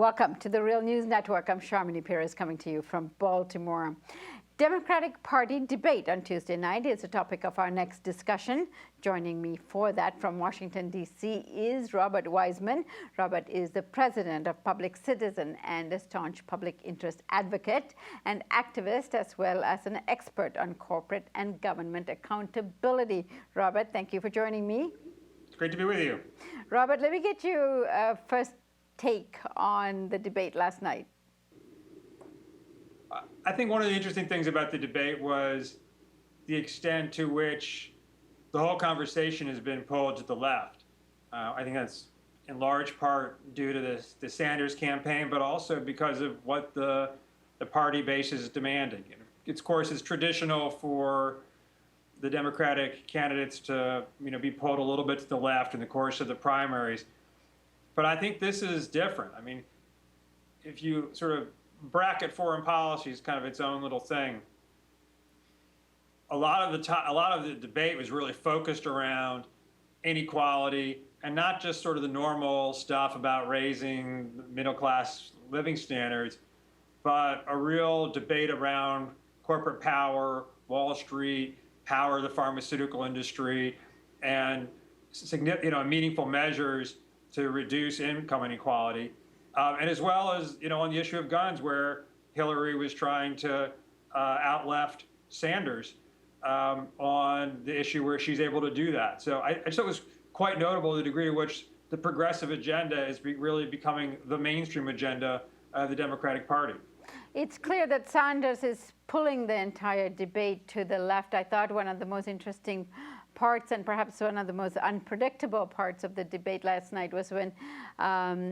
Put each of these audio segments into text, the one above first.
Welcome to the Real News Network. I'm Sharmini Perez coming to you from Baltimore. Democratic Party debate on Tuesday night is the topic of our next discussion. Joining me for that from Washington, D.C. is Robert Weissman. Robert is the president of Public Citizen and a staunch public interest advocate and activist, as well as an expert on corporate and government accountability. Robert, thank you for joining me. It's great to be with you. Robert, let me get you first take on the debate last night. I think one of the interesting things about the debate was the extent to which the whole conversation has been pulled to the left. I think that's in large part due to the Sanders campaign, but also because of what the party base is demanding. It's, of course, it's traditional for the Democratic candidates to be pulled a little bit to the left in the course of the primaries. But I think this is different. I mean, if you sort of bracket foreign policy as kind of its own little thing, a lot of the debate was really focused around inequality, and not just sort of the normal stuff about raising middle-class living standards, but a real debate around corporate power, Wall Street, power of the pharmaceutical industry, and meaningful measures to reduce income inequality, and as well as on the issue of guns, where Hillary was trying to out-left Sanders on the issue where she's able to do that. So I just thought it was quite notable the degree to which the progressive agenda is really becoming the mainstream agenda of the Democratic Party. It's clear that Sanders is pulling the entire debate to the left. I thought one of the most interesting parts, and perhaps one of the most unpredictable parts of the debate last night, was when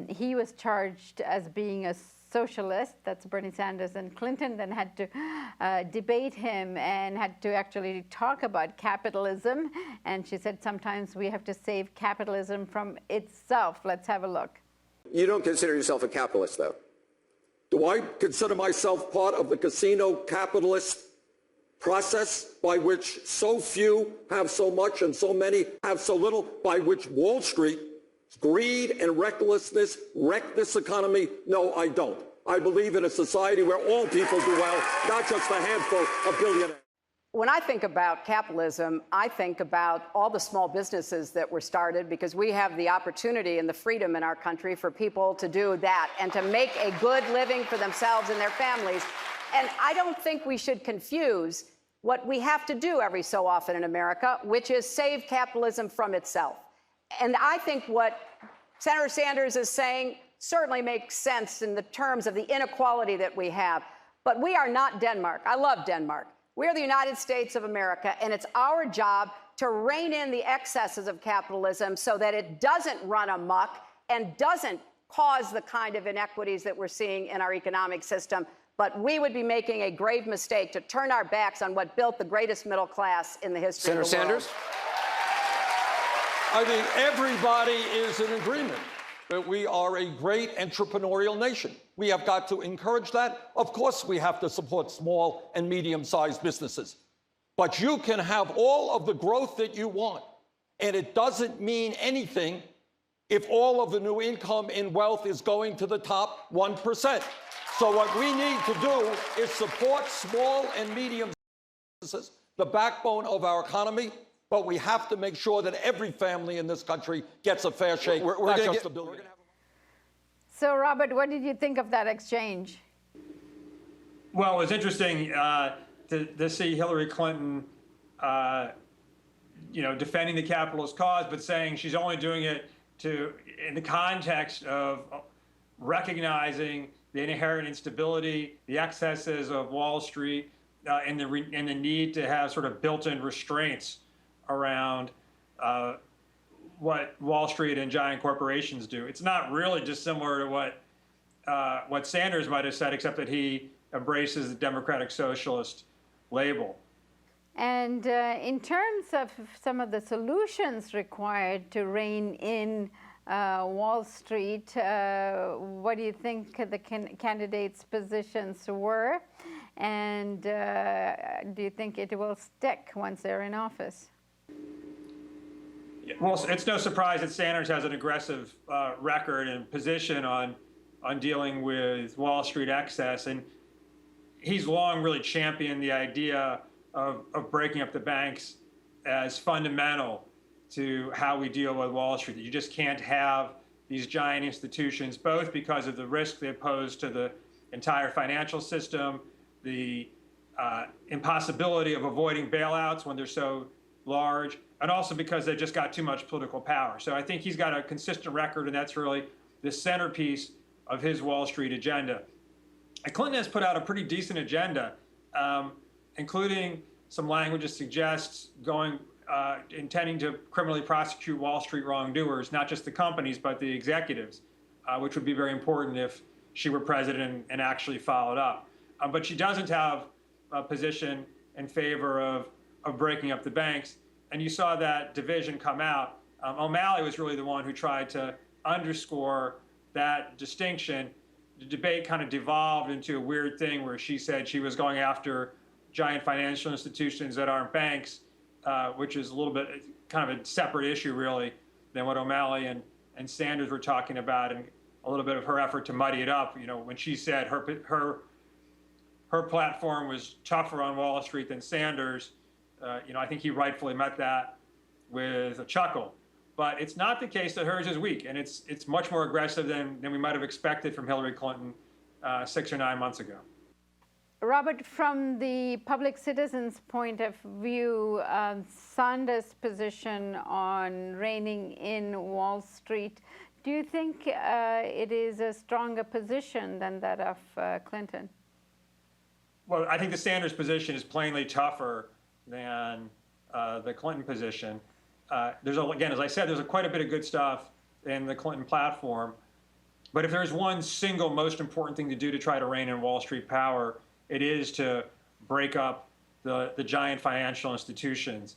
he was charged as being a socialist. That's Bernie Sanders, and Clinton then had to debate him and had to actually talk about capitalism. And she said, sometimes we have to save capitalism from itself. Let's have a look. You don't consider yourself a capitalist, though. Do I consider myself part of the casino capitalist process by which so few have so much and so many have so little, by which Wall Street, greed and recklessness wreck this economy? No, I don't. I believe in a society where all people do well, not just a handful of billionaires. When I think about capitalism, I think about all the small businesses that were started, because we have the opportunity and the freedom in our country for people to do that and to make a good living for themselves and their families. And I don't think we should confuse what we have to do every so often in America, which is save capitalism from itself. And I think what Senator Sanders is saying certainly makes sense in the terms of the inequality that we have. But we are not Denmark. I love Denmark. We're the United States of America, and it's our job to rein in the excesses of capitalism so that it doesn't run amok and doesn't cause the kind of inequities that we're seeing in our economic system. But we would be making a grave mistake to turn our backs on what built the greatest middle class in the history of the world. Senator Sanders? I think everybody is in agreement that we are a great entrepreneurial nation. We have got to encourage that. Of course, we have to support small and medium-sized businesses. But you can have all of the growth that you want, and it doesn't mean anything if all of the new income and wealth is going to the top 1%. So what we need to do is support small and medium businesses, the backbone of our economy, but we have to make sure that every family in this country gets a fair shake. We're just a billion. So, Robert, what did you think of that exchange? Well, it was interesting to see Hillary Clinton, defending the capitalist cause, but saying she's only doing it in the context of recognizing the inherent instability, the excesses of Wall Street, and the need to have sort of built-in restraints around what Wall Street and giant corporations do. It's not really dissimilar to what Sanders might have said, except that he embraces the democratic socialist label. And in terms of some of the solutions required to rein in Wall Street, what do you think the candidates' positions were? And do you think it will stick once they're in office? Well, it's no surprise that Sanders has an aggressive record and position on on dealing with Wall Street excess. And he's long really championed the idea of breaking up the banks as fundamental to how we deal with Wall Street. That you just can't have these giant institutions, both because of the risk they pose to the entire financial system, the impossibility of avoiding bailouts when they're so large, and also because they've just got too much political power. So I think he's got a consistent record, and that's really the centerpiece of his Wall Street agenda. And Clinton has put out a pretty decent agenda, including some language that suggests intending to criminally prosecute Wall Street wrongdoers, not just the companies, but the executives, which would be very important if she were president and actually followed up. But she doesn't have a position in favor of breaking up the banks. And you saw that division come out. O'Malley was really the one who tried to underscore that distinction. The debate kind of devolved into a weird thing where she said she was going after giant financial institutions that aren't banks, which is a little bit kind of a separate issue, really, than what O'Malley and Sanders were talking about, and a little bit of her effort to muddy it up. You know, when she said her platform was tougher on Wall Street than Sanders, I think he rightfully met that with a chuckle. But it's not the case that hers is weak, and it's much more aggressive than we might have expected from Hillary Clinton 6 or 9 months ago. Robert, from the public citizen's point of view, Sanders' position on reining in Wall Street, do you think it is a stronger position than that of Clinton? Well, I think the Sanders position is plainly tougher than the Clinton position. Again, as I said, there's quite a bit of good stuff in the Clinton platform. But if there's one single most important thing to do to try to rein in Wall Street power, it is to break up the giant financial institutions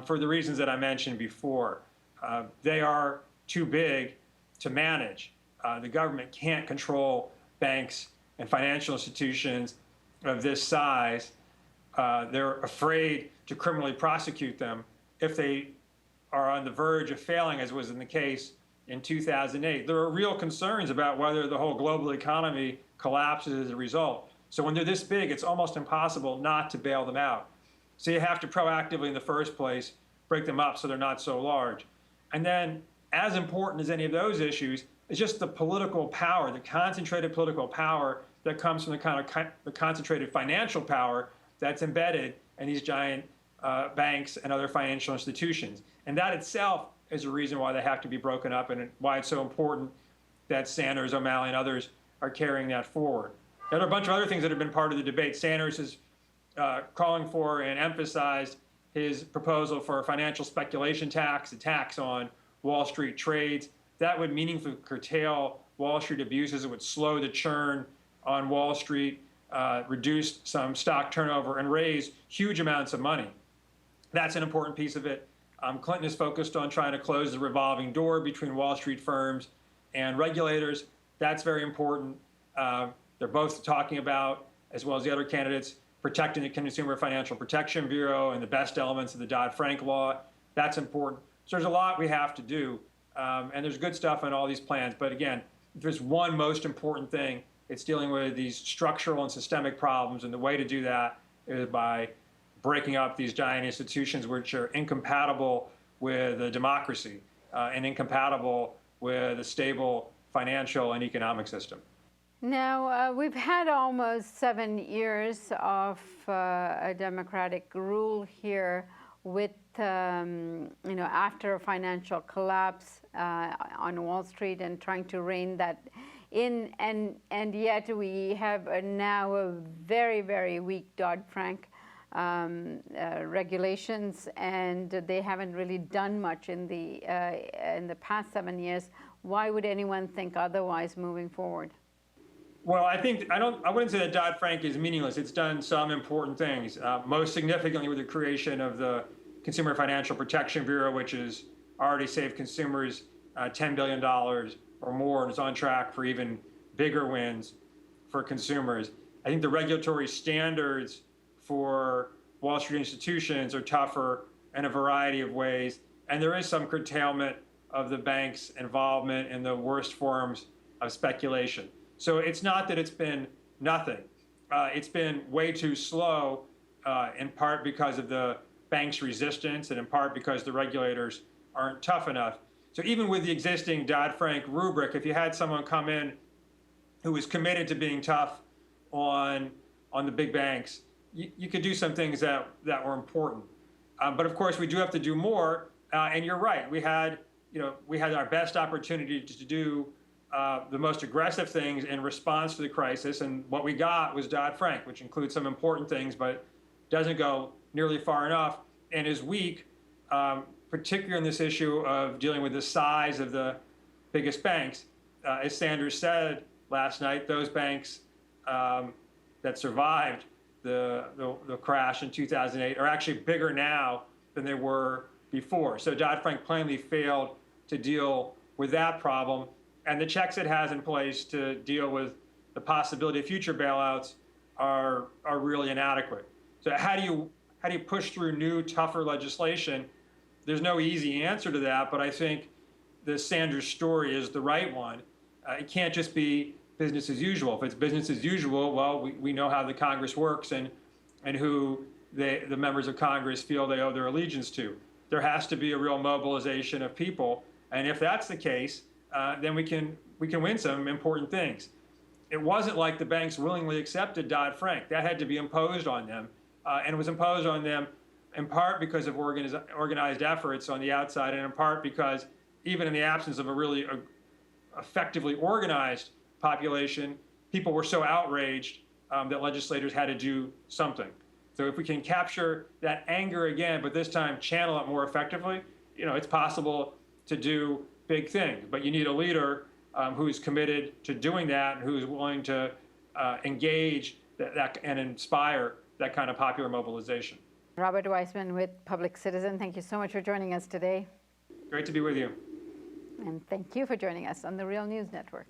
for the reasons that I mentioned before. They are too big to manage. The government can't control banks and financial institutions of this size. They're afraid to criminally prosecute them if they are on the verge of failing, as was in the case in 2008. There are real concerns about whether the whole global economy collapses as a result. So when they're this big, it's almost impossible not to bail them out. So you have to proactively, in the first place, break them up so they're not so large. And then, as important as any of those issues, is just the political power, the concentrated political power that comes from the concentrated financial power that's embedded in these giant banks and other financial institutions. And that itself is a reason why they have to be broken up, and why it's so important that Sanders, O'Malley, and others are carrying that forward. There are a bunch of other things that have been part of the debate. Sanders is calling for and emphasized his proposal for a financial speculation tax, a tax on Wall Street trades. That would meaningfully curtail Wall Street abuses. It would slow the churn on Wall Street, reduce some stock turnover, and raise huge amounts of money. That's an important piece of it. Clinton is focused on trying to close the revolving door between Wall Street firms and regulators. That's very important. They're both talking about, as well as the other candidates, protecting the Consumer Financial Protection Bureau and the best elements of the DoddFrank law. That's important. So there's a lot we have to do, and there's good stuff in all these plans. But again, if there's one most important thing, it's dealing with these structural and systemic problems, and the way to do that is by breaking up these giant institutions which are incompatible with a democracy and incompatible with a stable financial and economic system. Now, we've had almost 7 years of a democratic rule here with, after a financial collapse on Wall Street and trying to rein that in. And yet we have now a very, very weak DoddFrank regulations, and they haven't really done much in the past 7 years. Why would anyone think otherwise moving forward? Well, I wouldn't say that Dodd-Frank is meaningless. It's done some important things, most significantly with the creation of the Consumer Financial Protection Bureau, which has already saved consumers $10 billion or more, and is on track for even bigger wins for consumers. I think the regulatory standards for Wall Street institutions are tougher in a variety of ways, and there is some curtailment of the bank's involvement in the worst forms of speculation. So it's not that it's been nothing. It's been way too slow, in part because of the bank's resistance and in part because the regulators aren't tough enough. So even with the existing DoddFrank rubric, if you had someone come in who was committed to being tough on the big banks, you could do some things that were important. But of course, we do have to do more. And you're right. We had our best opportunity to do the most aggressive things in response to the crisis. And what we got was DoddFrank, which includes some important things, but doesn't go nearly far enough and is weak, particularly in this issue of dealing with the size of the biggest banks. As Sanders said last night, those banks that survived the crash in 2008 are actually bigger now than they were before. So Dodd-Frank plainly failed to deal with that problem. And the checks it has in place to deal with the possibility of future bailouts are really inadequate. So how do you push through new, tougher legislation? There's no easy answer to that, but I think the Sanders story is the right one. It can't just be business as usual. If it's business as usual, well, we know how the Congress works and who the members of Congress feel they owe their allegiance to. There has to be a real mobilization of people, and if that's the case, then we can win some important things. It wasn't like the banks willingly accepted Dodd-Frank. That had to be imposed on them, and it was imposed on them in part because of organized efforts on the outside, and in part because even in the absence of a really effectively organized population, people were so outraged that legislators had to do something. So if we can capture that anger again, but this time channel it more effectively, it's possible to do big things. But you need a leader who's committed to doing that and who's willing to engage that and inspire that kind of popular mobilization. Robert Weissman with Public Citizen, thank you so much for joining us today. Great to be with you. And thank you for joining us on the Real News Network.